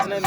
ஒரு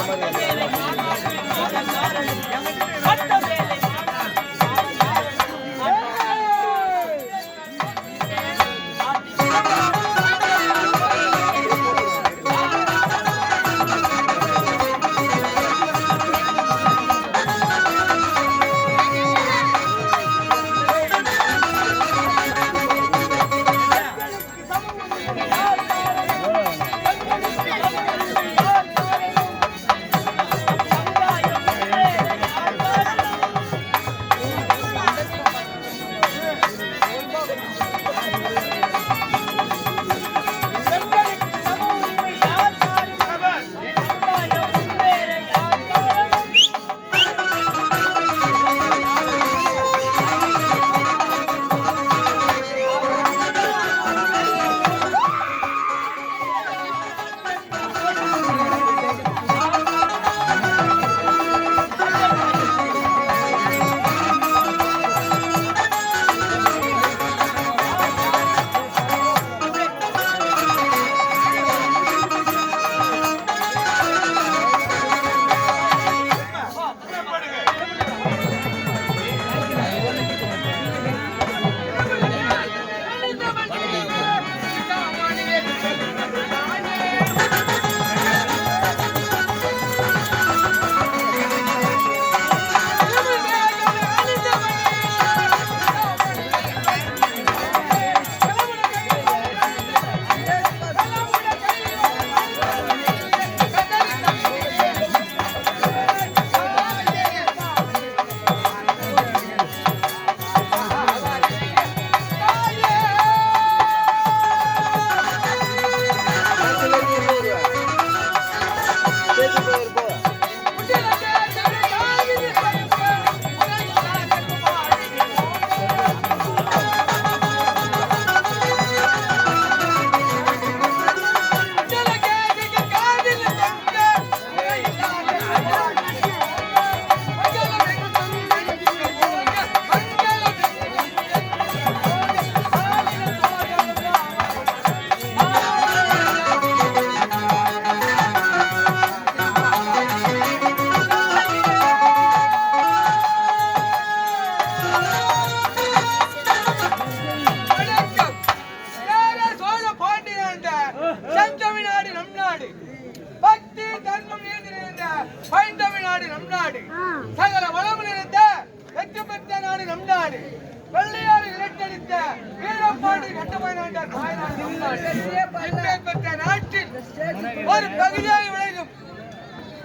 பகுதியாக விளங்கும்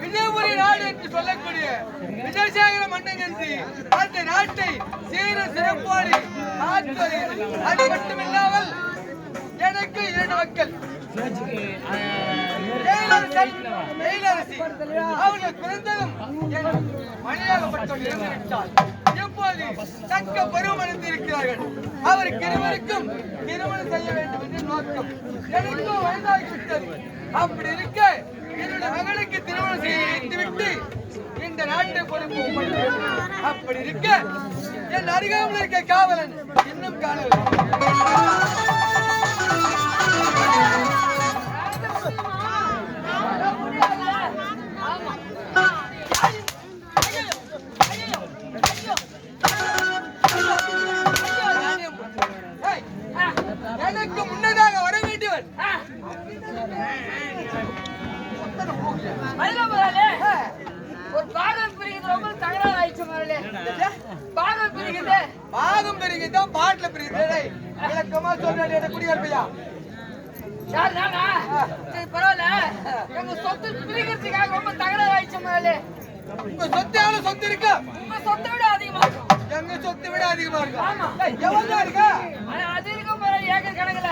விஜயபுரி நாடு என்று சொல்லக்கூடிய விஜயசாகர மன்னகந்தி அந்த நாட்டை சீர சிறப்போடு அது மட்டுமில்லாமல் எனக்கு 2 மக்கள் அவர்கள் பிறந்ததும் மணியாகப்பட்டவர்கள் இறந்துவிட்டார். எப்போது தக்க பருவமடைந்து இருக்கிறார்கள். அவருக்கு இருவருக்கும் திருமணம் செய்ய வேண்டும் என்று நோக்கம். எனக்கும் வயதாகிவிட்டது. அப்படி இருக்க என்னுடைய மகனுக்கு திருமணம் செய்ய வைத்துவிட்டு இந்த நாட்டை பொறுப்பு. அப்படி இருக்க என் அருகாமல் இருக்க காவலன் இன்னும் காணவில்லை. எனக்கு முன்னதாக வர வேண்டியவன் ஒரு பாகம் பிரிக்கிறது ரொம்ப தகராறு ஆயிடுச்சு. பாகம் பிரிக்கிறது பாகம் பிரிக்கிறது பாட்டுல பிரிக்கிறது விளக்கமா சொல்ற குடியிருப்பையா யார் நானா? சரி பரவாயில்ல. எங்க சொத்து பிரிக்கிறதுக்காக ரொம்ப தகராறு ஆயிடுச்சு. முதல்ல உங்க சொத்து எவ்வளவு சொத்து இருக்கு? உங்க சொத்தை விட அதிகமா இருக்கும். எங்க சொத்தை விட அதிகமா இருக்கு. ஆமா. எவ்வளவு இருக்கா? அது இருக்கும் ஏக்கர் கணக்குல.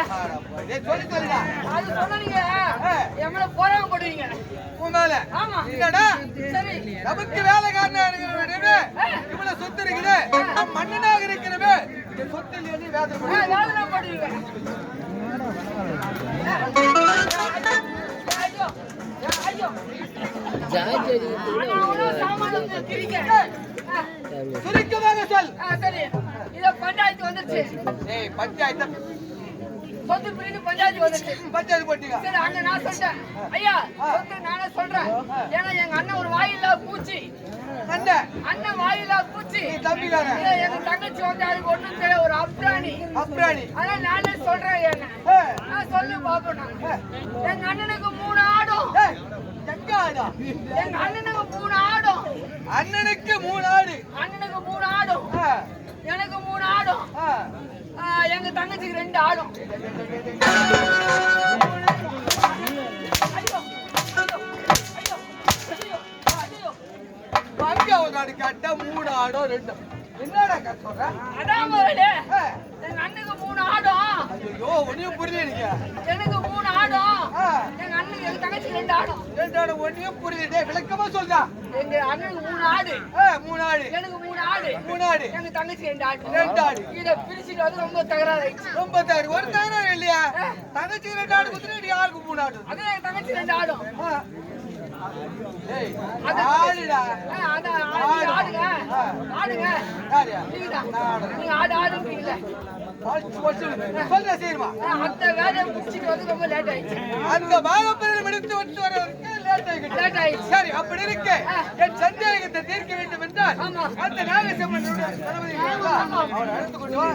சொல்லி சொல்லுங்க. அது சொன்னீங்க எவ்வளவு போராம போடுவீங்க உன் மேல. ஆமா. இல்லடா சரி நமக்கு வேலைக்காரனா இருக்கிறவே இவ்வளவு சொத்து இருக்குது. மன்னனாக இருக்கிறவே இந்த சொத்தில் எழுதி வேதனை போடுவீங்க. சுருக்கமாக சொல். சரி இத பஞ்சாயத்து வந்துருச்சு. பஞ்சாயத்து சொத்து பிரிவு பஞ்சாயத்து வந்துச்சு. பஞ்சாயத்து போட்டீங்க. சரி அங்க நான் சொல்லிட்டேன், ஐயா சொத்து நானே சொல்றேன். ஏன்னா எங்க அண்ணன் ஒரு வாயில்லா பூச்சி. அண்ணன் வாயில்லா பூச்சி. தம்பி தானே? எங்க தங்கச்சி வந்து அதுக்கு ஒண்ணும் தெரியாது, ஒரு அப்ராணி. அதனால நானே சொல்றேன். என்ன நான் சொல்லு பாப்போம். எங்க அண்ணனுக்கு 3 ஆடும். எங்க ஆடா? எங்க அண்ணனுக்கு 3 ஆடும். அண்ணனுக்கு 3 ஆடு. அண்ணனுக்கு 3 ஆடும். எனக்கு 3 ஆடும். எங்க தங்கச்சிக்கு 2 ஆடும். பங்காவது கேட்டா 3 ஆடோ 2. என்னடா சொல்ற? அதான் முதல்ல எங்க அண்ணனுக்கு 3 ஆடும். ஐயோ ஒண்ணும் புரியல. எனக்கு 3 ஆடும். எங்க அண்ணனுக்கு எங்க தங்கச்சிக்கு 2 ஆடும். 2 ஆடு ஒண்ணும் புரியல. விளக்கமா சொல்றா. எங்க அண்ணனுக்கு 3 ஆடு. 3 ஆடு. எனக்கு 3 ஆடு. 3 ஆடு. எங்க தங்கச்சிக்கு 2 ஆடு. 2 ஆடு. இத பிரிச்சிட்டு வந்து ரொம்ப தகராறு ஆயிடுச்சு. ரொம்ப தகராறு. ஒரு தகராறு இல்லையா? தங்கச்சி 2 ஆடு குத்துறீங்க, யாருக்கு 3 ஆடு? அதே எங்க தங்கச்சி 2 ஆடும். ஏய் ஆடுடா. அதான் ஆடுங்க. ஆடுங்க. யாரியா? நீங்க ஆடுன்றீங்களே. சொல்ற சரிமா? அந்த வேலையை முடிச்சிட்டு வந்து ரொம்ப லேட் ஆயிடுச்சு. அந்த பாகப்பிரதம் எடுத்து விட்டு வர லேட் ஆயிடுச்சு. சரி அப்படி இருக்கு. என் சந்தேகத்தை தீர்க்க வேண்டும் என்றால் அந்த நாகசம்மன் தளபதி அவரை அழைத்து கொண்டு வா.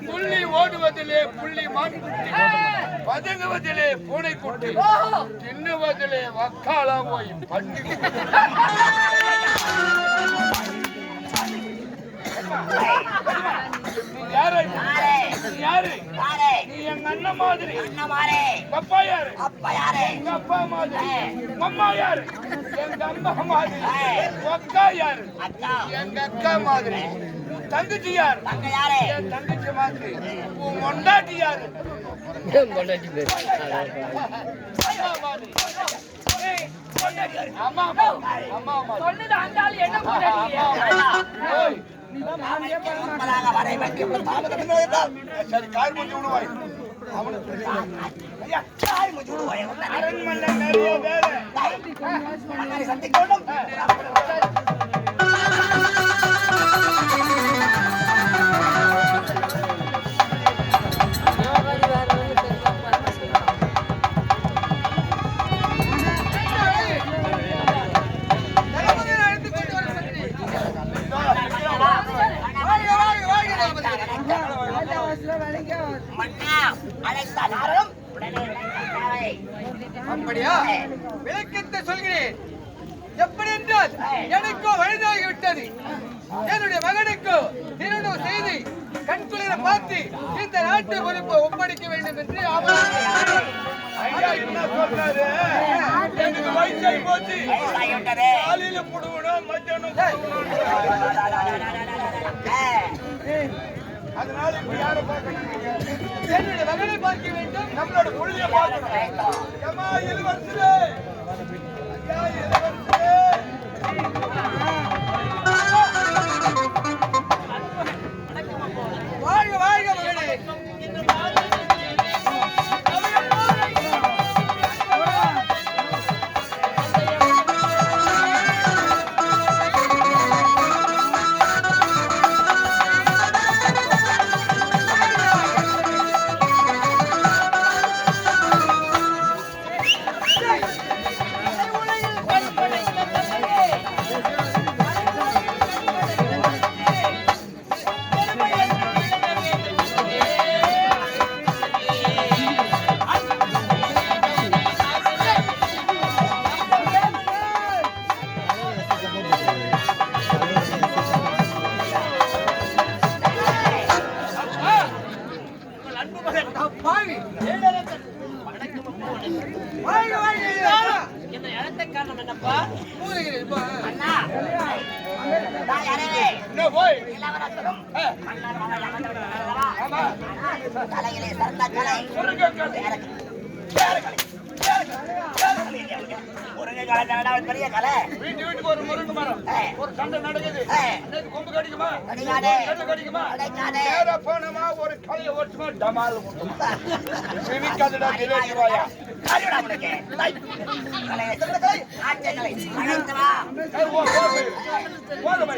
புள்ளி ஓடுவதிலே புள்ளி மான்குட்டி, பதுங்குவதிலே பூனை குட்டி, தின்னுவதிலே வக்காலா போய் பண்டு. யாரு நீ? எங்க அண்ணன் மாதிரி. அப்பா யாரு? எங்க அப்பா மாதிரி. அம்மா யாரு? எங்க அம்மா மாதிரி. அக்கா யாரு? எங்க அக்கா மாதிரி. தங்கச்சி யாரு? என் தங்கச்சி மாதிரி. உன் பொண்டாட்டி யாரு? அம்மா சொன்னது அந்த ஆளு என்ன பொண்டாட்டி? சரி காய் மூஞ்சி விடுவாய். அரண்மனை நிறைய வேலை சந்திக்கணும். அப்படியா? விளக்கத்தை சொல்கிறேன். எப்படி என்றால் எனக்கோ வயதாகிவிட்டது. என்னுடைய மகனுக்கு திருமணம் செய்து கண்குளிர பார்த்து இந்த நாட்டு பொறுப்பை ஒப்படைக்க வேண்டும் என்று எனக்கு வயசாகி போச்சு. காலையில புடுவணும், மத்தியானம் அதனால இப்ப யாரை பார்க்கணும்? என்னுடைய மகனை பார்க்க வேண்டும், நம்மளோட மொழியை பார்க்கணும். ஏமா இளவரசரே, ஐயா இளவரசரே, வாழ்க வாழ்க மகனே. வாழ்க வாழ்க ஐயா. இந்த இடத்தை காரணம் என்னப்பா? மூலிகை இப்ப அண்ணா நான் யாரே என்ன போய் இளவரசரும் மன்னர் மகள் அமர்ந்திருக்கிறார்களா? ஆமா கலையிலே சிறந்த கலை முருங்கை கலை பெரிய கலை. வீட்டுக்கு ஒரு முருங்கை மரம் ஒரு சண்டை நடக்குது. அன்னைக்கு கொம்பு கடிக்குமா கடிக்காதே. கண்ணு கடிக்குமா கடிக்காதே. நேரா போனோமா ஒரு கலையை ஓட்டுமா டமால் விவிக்காதடா திரேவாயா காரியோடா உனக்கு. கலை சிறந்த கலை நாட்டிய கலை அழைத்து வா. போதுமை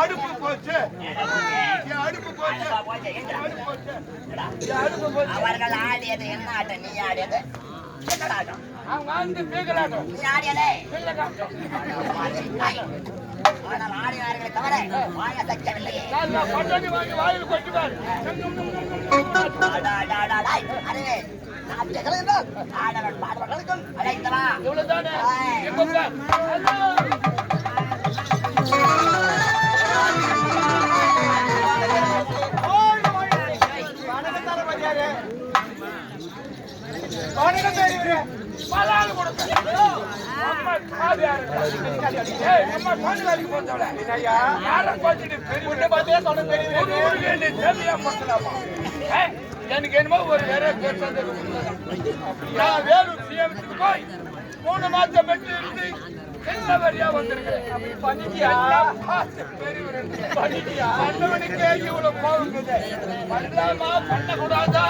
அடுப்பு போச்சு அவர்கள் ஆடியது என்ன ஆட்டம்? நீ ஆடியது என்ன ஆட்டம்? அவங்க வந்து பேகலாட்டம் நீ ஆடியதே பேகலாட்டம் ஆனால் ஆடினார்களை தவிர வாய சச்சவில்லையே. பட்டாணி வாங்கி வாயில் கொட்டுவார் அறிவே நாட்டியங்கள் என்றால் ஆடவன் பாடுவர்களுக்கும் அழைத்தவா. இவ்வளவுதானே எனக்கு என்னமோ ஒரு வேற நான் வேலூர் சிஎம்க்கு போய் 3 மாசம் பெற்று இருந்து என்ன வரியா வந்திருக்கிறேன். பண்ணவனுக்கே இவ்வளவு கோபம் பண்ணலாமா பண்ணக்கூடாதா?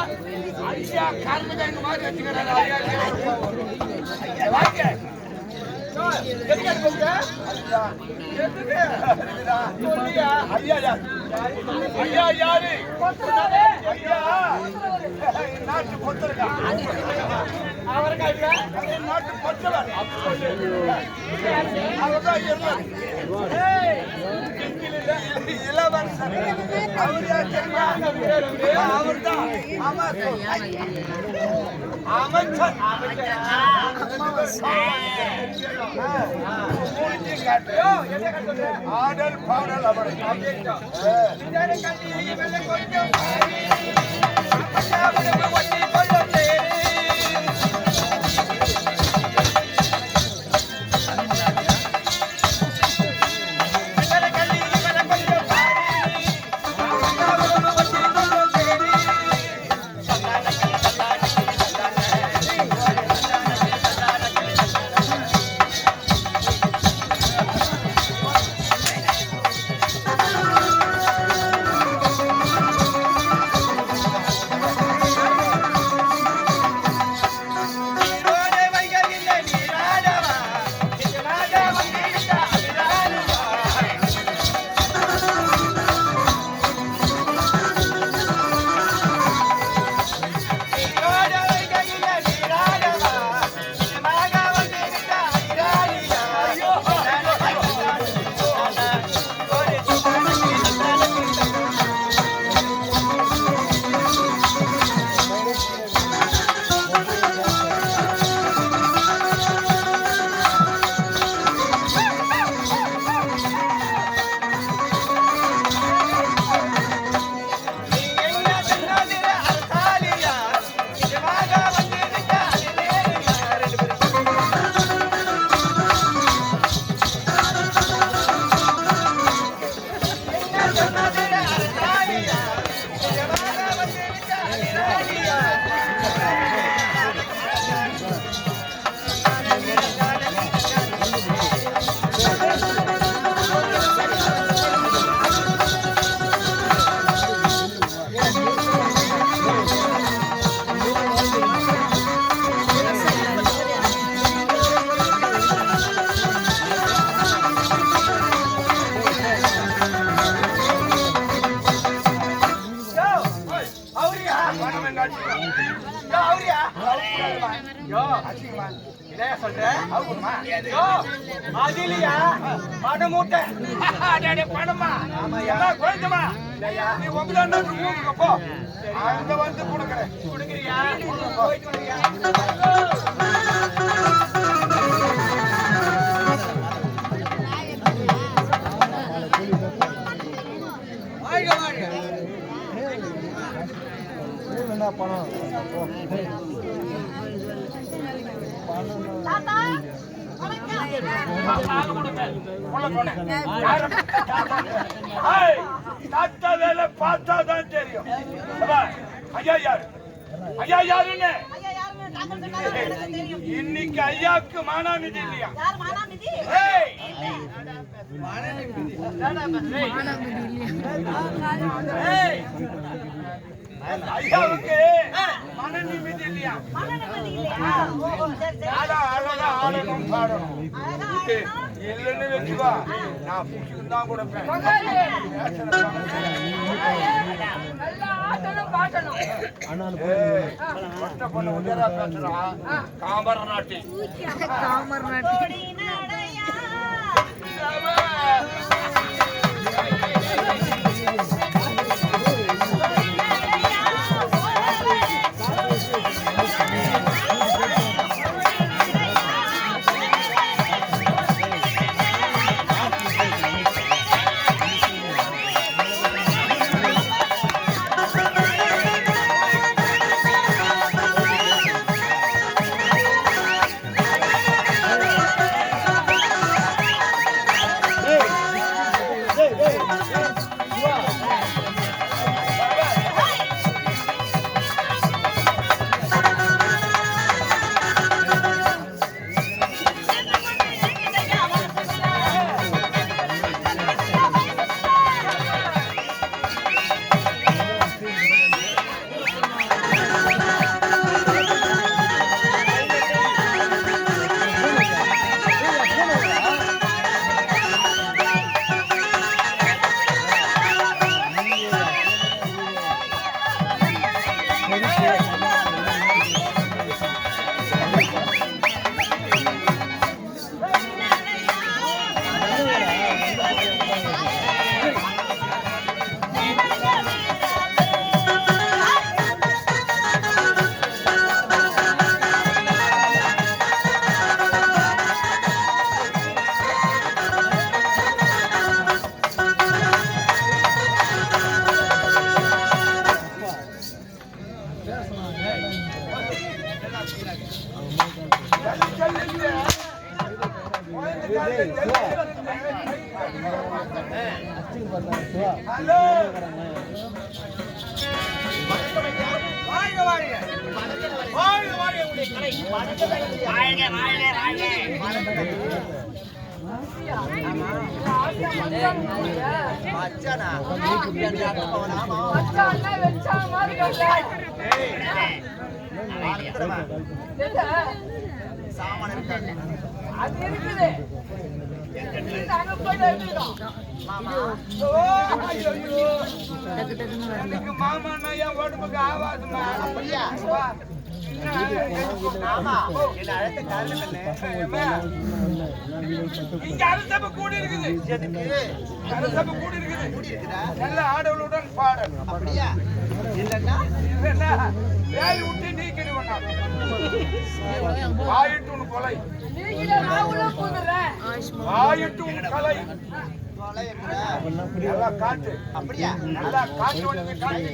ஐயா காரணம் மாதிரி வச்சுக்கிறாங்க. ஐயா யாரு? ஐயா நாட்டு பொத்தலா நாட்டு பொத்தலர் இளவரசர் அவர்தான் அமைச்சர் ஆடல் பாடல் அவரை அவரியா யோ இதே சொல்றேன் யோ அதிலியா பணமூட்டை பணமா குறைஞ்சமா நீ ஒன்பதாம் ரூமுக்கு போ அங்க வந்து கொடுக்குறேன் கொடுக்குறியா போயிட்டு வரியா பணம் வேலை பார்த்தாதான் தெரியும் ஐயா யாரு ஐயா யாருன்னு இன்னைக்கு ஐயாவுக்கு மானாநிதி இல்லையா ஐயாவுக்கு மன நிம்மதி இல்லையா அழகா ஆடணும் பாடணும் இல்லைன்னு வச்சுக்கோ நான் புடிச்சுன்னு தான் கொடுப்பேன் பொண்ணு உதரா பேசுறான் காமர நாட்டி ஹலோ வாழ்க வாழ்க வாழ்க வாழ்க உடைய கடை வாழ்க வாழ்க மச்சானா சாமான இருக்காங்க அது இருக்குது நாங்க போய் எடுத்துட்டோம் மாமா என் உடம்புக்கு ஆவாதுமா அப்படியா ஆமா என்ன அழைத்த காரணம் என்ன இங்க அரசபை கூடி இருக்குது எதுக்கு அரசபை கூடி இருக்குது கூடி இருக்குதா நல்ல ஆடவளுடன் பாடல் அப்படியா இல்லன்னா இல்லன்னா வேலை விட்டு நீக்கிடுவேன் ஆயிட்டு உன் கொலை ஆயிட்டு உன் கலை நல்லா காட்டு அப்படியா நல்லா காட்டு உனக்கு காட்டு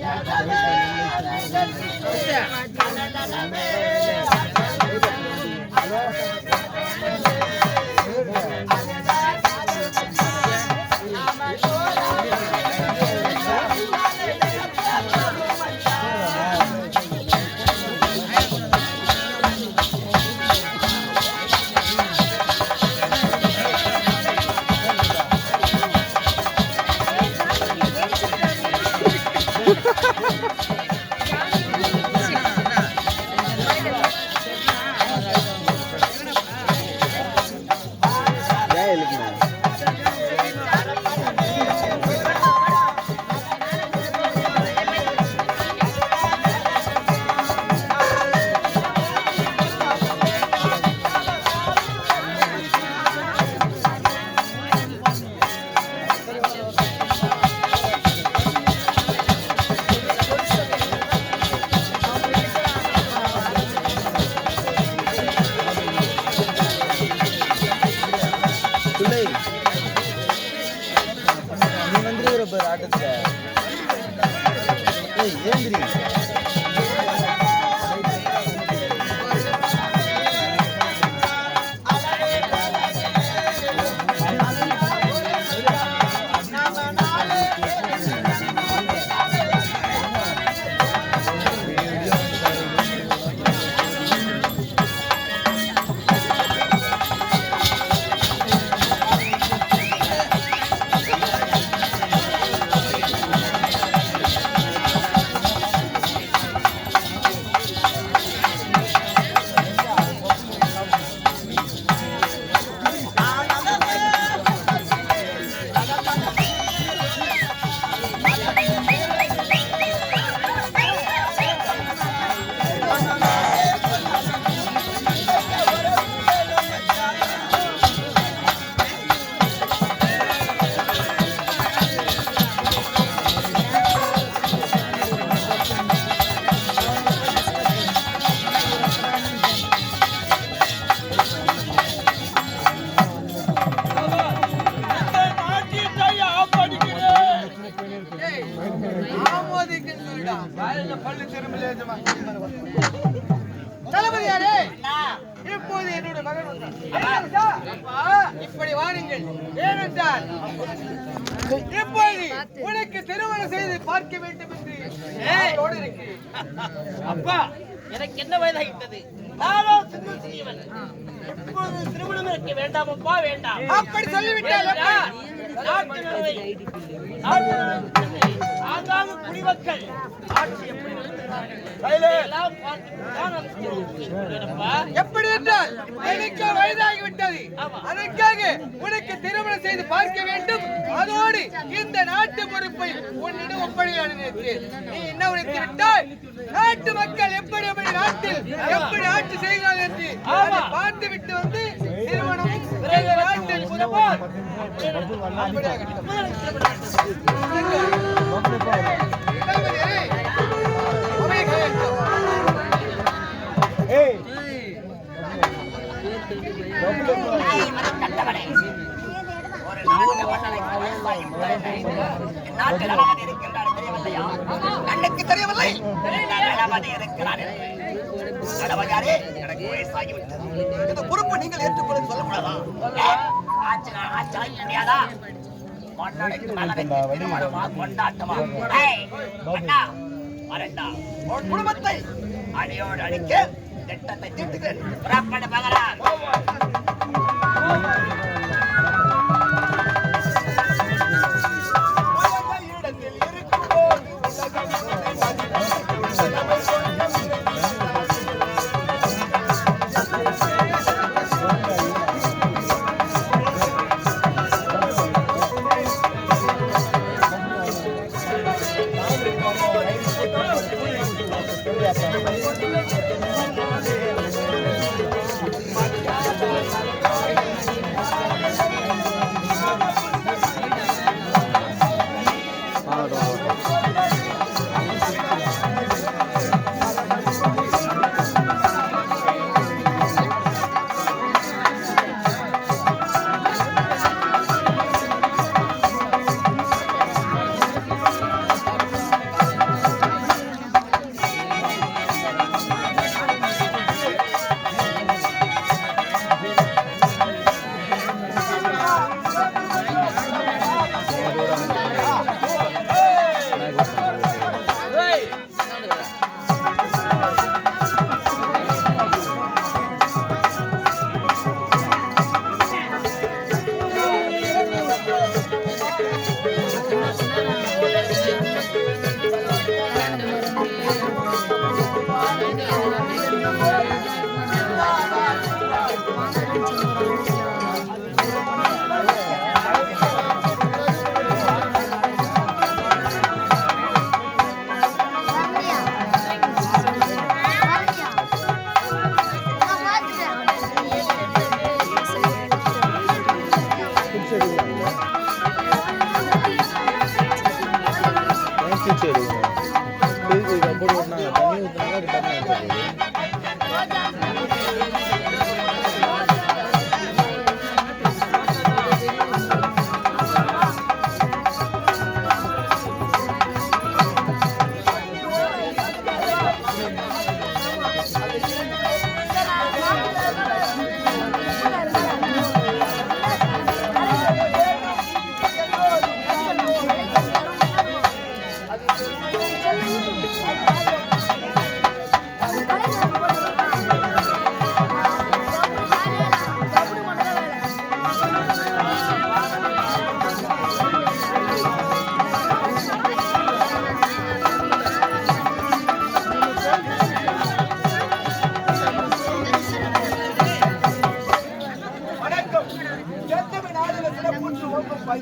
தளபதியாரே, இப்போது என்னோட மகன் வந்தான். இப்படி வாருங்கள். ஏனென்றால் இப்போது உனக்கு திருமணம் செய்து பார்க்க வேண்டும் என்று அவரோடு இருக்கிறேன். அப்பா, எனக்கு என்ன வயதாகிட்டது? நானோ சின்னவன். இப்பொழுது திருமணம் இருக்க வேண்டாமப்பா, வேண்டாம். அப்படி சொல்லிவிட்டால் நாட்டு நிலைமை, ஆங்காங்கு குடிமக்கள் ஆட்சி எப்படி எல்லாம் எப்படி என்றால் எனக்கு வயதாகிவிட்டது. அதற்காக உனக்கு திருமணம் செய்து பார்க்க வேண்டும். அதோடு இந்த நாட்டு பொறுப்பை உன்னிடம் ஒப்படையாடு நினைத்தேன். நீ என்ன உரைத்து விட்டால் நாட்டு மக்கள் எப்படி எப்படி நாட்டில் எப்படி ஆட்சி செய்கிறார்கள் என்று பார்த்து விட்டு வந்து திருமணம் நாட்டில் புறப்பார். கண்ணுக்கு தெரியவில்லை எனக்கு வயசாகிவிட்டது. இந்த பொறுப்பு நீங்கள் ஏற்றுக்கொள்ள சொல்லக்கூடாதா? குடும்பத்தை அடியோடு அடிக்க திட்டத்தை தீட்டுகிறேன்.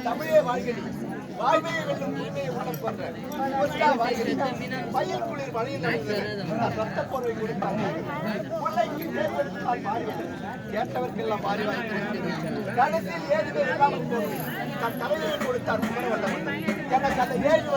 தமிழே வாழ்கிறி வாழ்வையை வெல்லும் உண்மையை உணர் கொன்ற வாழ்கிறி பையன் குளிர் மழையில் ரத்த போர்வை கொடுத்தாங்க பிள்ளைக்கு தேர்வெடுத்தால் மாறிவிட்டது கேட்டவர்க்கெல்லாம் மாறி வாய்க்கிறது கடைசியில் ஏதுமே இல்லாமல் போகும் தன் தலைவரை கொடுத்தார் குமரவல்லவன் எனக்கு அந்த ஏழு